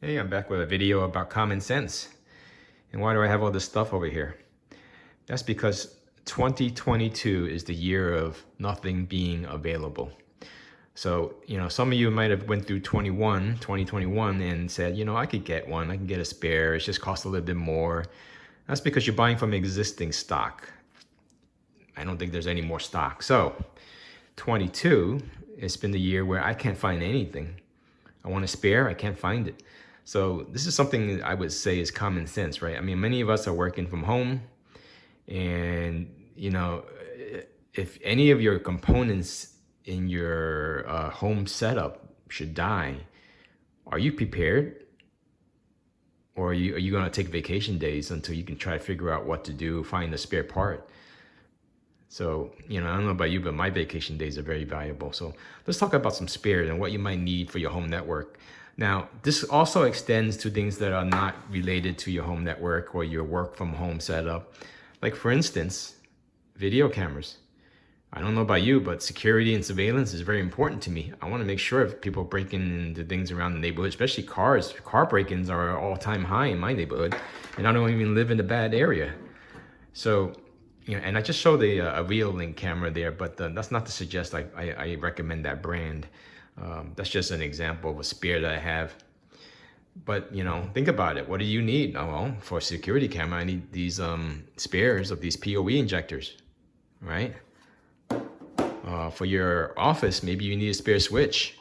Hey, I'm back with a video about common sense. And why do I have all this stuff over here? That's because 2022 is the year of nothing being available. So, some of you might have went through 2021 and said, I could get one, I can get a spare, it just costs a little bit more. That's because you're buying from existing stock. I don't think there's any more stock. So, 22, it's been the year where I can't find anything. I want a spare, I can't find it. So this is something I would say is common sense, right? I mean, many of us are working from home, and if any of your components in your home setup should die, are you prepared? Or are you going to take vacation days until you can try to figure out what to do, find a spare part? So, I don't know about you, but my vacation days are very valuable. So let's talk about some spares and what you might need for your home network. Now, this also extends to things that are not related to your home network or your work from home setup. Like, for instance, video cameras. I don't know about you, but security and surveillance is very important to me. I want to make sure if people break into things around the neighborhood, especially cars. Car break-ins are an all-time high in my neighborhood, and I don't even live in a bad area. So, and I just showed a Real-Link camera there, but that's not to suggest I recommend that brand. That's just an example of a spare that I have. But, think about it. What do you need? Oh, well, for a security camera, I need these spares of these PoE injectors, right? For your office, maybe you need a spare switch,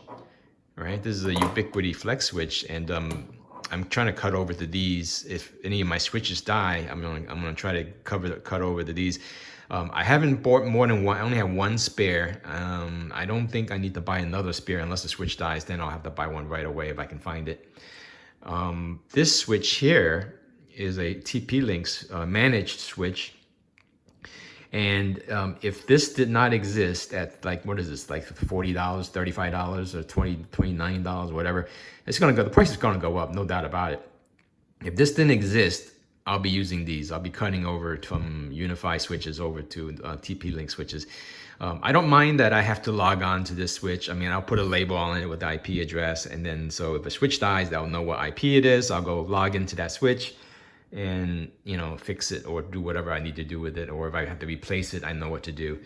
right? This is a Ubiquiti Flex switch, and I'm trying to cut over to these. If any of my switches die, I'm gonna try to cut over to these. I haven't bought more than one. I only have one spare. I don't think I need to buy another spare unless the switch dies. Then I'll have to buy one right away if I can find it. This switch here is a TP-Link's managed switch. And if this did not exist at, like, what is this, like $40, $35 or $29, whatever, it's gonna go, the price is gonna go up, no doubt about it. If this didn't exist, I'll be using these. I'll be cutting over from Unify switches over to TP-Link switches. I don't mind that I have to log on to this switch. I mean, I'll put a label on it with the IP address, and then so if a switch dies, they'll know what IP it is. I'll go log into that switch and fix it or do whatever I need to do with it, or if I have to replace it, I know what to do.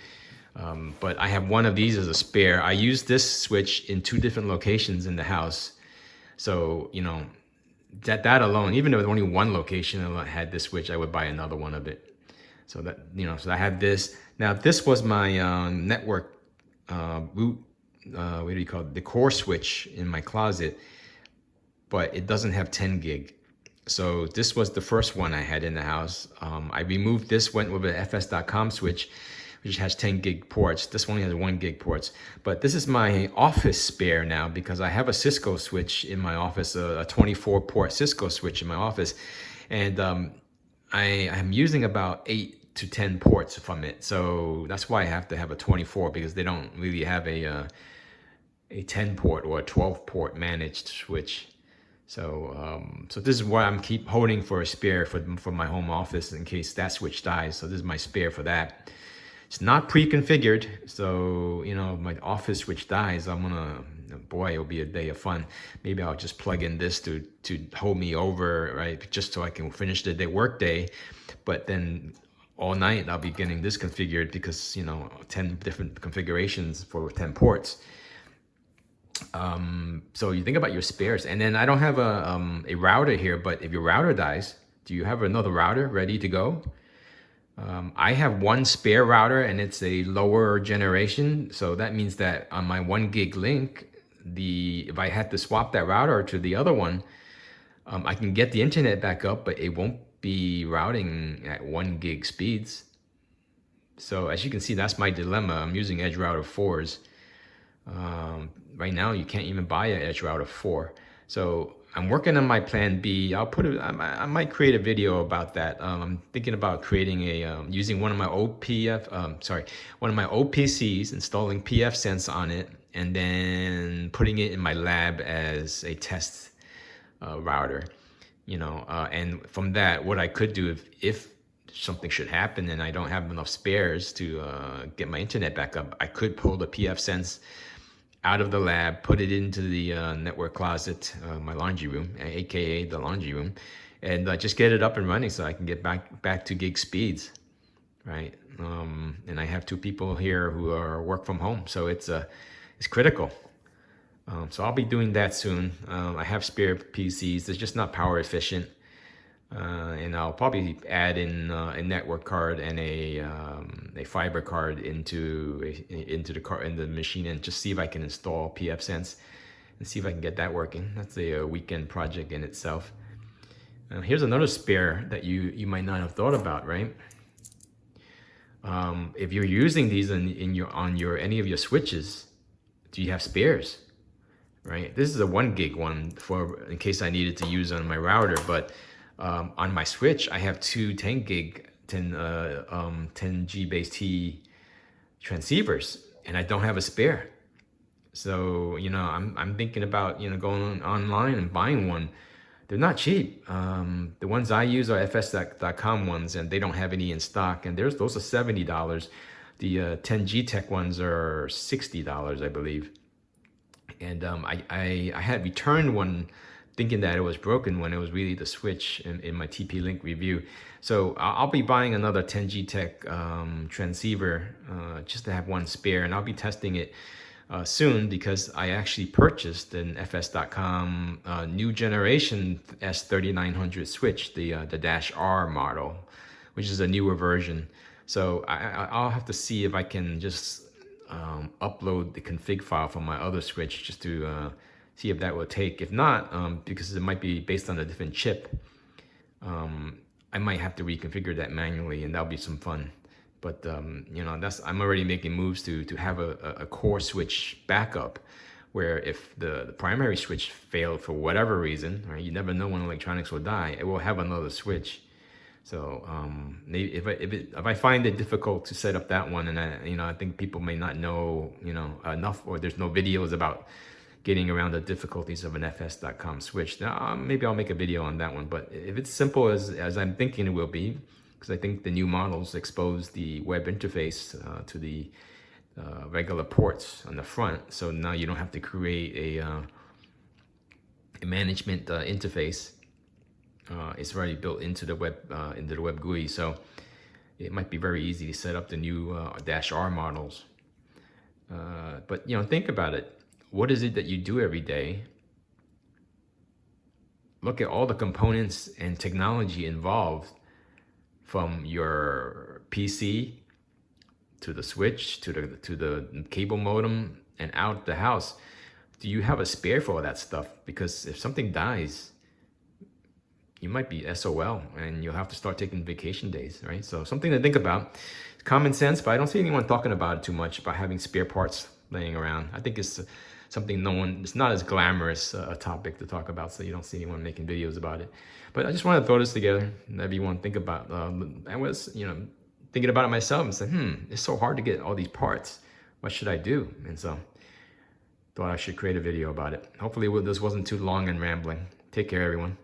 But I have one of these as a spare. I use this switch in 2 different locations in the house, so that alone, even though only one location had this switch, I would buy another one of it. So that so I have this. Now this was my network root, what do you call it, the core switch in my closet, but it doesn't have 10 gig. So this was the first one I had in the house. I removed this, went with an fs.com switch, which has 10 gig ports. This one only has 1 gig ports. But this is my office spare now because I have a Cisco switch in my office, a 24 port Cisco switch in my office. And I am using about 8 to 10 ports from it. So that's why I have to have a 24, because they don't really have a 10 port or a 12 port managed switch. So so this is what I'm keep holding for a spare for my home office in case that switch dies. So this is my spare for that. It's not pre-configured, so my office switch dies, boy, it'll be a day of fun. Maybe I'll just plug in this to hold me over, right, just so I can finish the work day. But then all night I'll be getting this configured because 10 different configurations for 10 ports. So you think about your spares, and then I don't have a router here, but if your router dies, do you have another router ready to go? I have one spare router, and it's a lower generation. So that means that on my 1 gig link, if I had to swap that router to the other one, I can get the internet back up, but it won't be routing at 1 gig speeds. So as you can see, that's my dilemma. I'm using Edge Router 4s. Right now, you can't even buy an Edge Router 4. So I'm working on my plan B. I might create a video about that. I'm thinking about creating using one of my OPCs, installing pfSense on it, and then putting it in my lab as a test router. And from that, what I could do if something should happen and I don't have enough spares to get my internet back up, I could pull the pfSense out of the lab, put it into the network closet, my laundry room, aka the laundry room, and just get it up and running so I can get back to gig speeds, right? And I have 2 people here who are work from home, so it's critical. So I'll be doing that soon. I have spare PCs. They're just not power efficient. And I'll probably add in a network card and a fiber card into the machine, and just see if I can install pfSense and see if I can get that working. That's a weekend project in itself. Here's another spare that you might not have thought about, right? If you're using these on any of your switches, do you have spares? Right, this is a 1 gig one in case I needed to use on my router, but on my switch I have 2 10 gig 10 G base T transceivers, and I don't have a spare. So I'm thinking about going online and buying one. They're not cheap. The ones I use are fs.com ones, and they don't have any in stock, and those are $70. The 10G Tech ones are $60, I believe. And I had returned one thinking that it was broken when it was really the switch in my TP-Link review. So I'll be buying another 10G Tech transceiver just to have one spare, and I'll be testing it soon, because I actually purchased an fs.com new generation S3900 switch, the -R model, which is a newer version. So I'll have to see if I can just upload the config file from my other switch just to see if that will take. If not, because it might be based on a different chip, I might have to reconfigure that manually, and that'll be some fun. But I'm already making moves to have a core switch backup, where if the primary switch failed for whatever reason, right? You never know when electronics will die. It will have another switch. So maybe if I find it difficult to set up that one, and I think people may not know enough, or there's no videos about getting around the difficulties of an fs.com switch, now maybe I'll make a video on that one. But if it's simple as I'm thinking it will be, because I think the new models expose the web interface to the regular ports on the front, so now you don't have to create a management interface. It's already built into the web GUI, so it might be very easy to set up the new -R models. But think about it. What is it that you do every day? Look at all the components and technology involved, from your PC to the switch to the cable modem and out the house. Do you have a spare for all that stuff? Because if something dies, you might be SOL, and you'll have to start taking vacation days, right? So something to think about. It's common sense, but I don't see anyone talking about it too much, about having spare parts laying around. I think it's something it's not as glamorous a topic to talk about, so you don't see anyone making videos about it. But I just wanted to throw this together, and everyone think about, I was, thinking about it myself and said, it's so hard to get all these parts. What should I do? And so thought I should create a video about it. Hopefully this wasn't too long and rambling. Take care, everyone.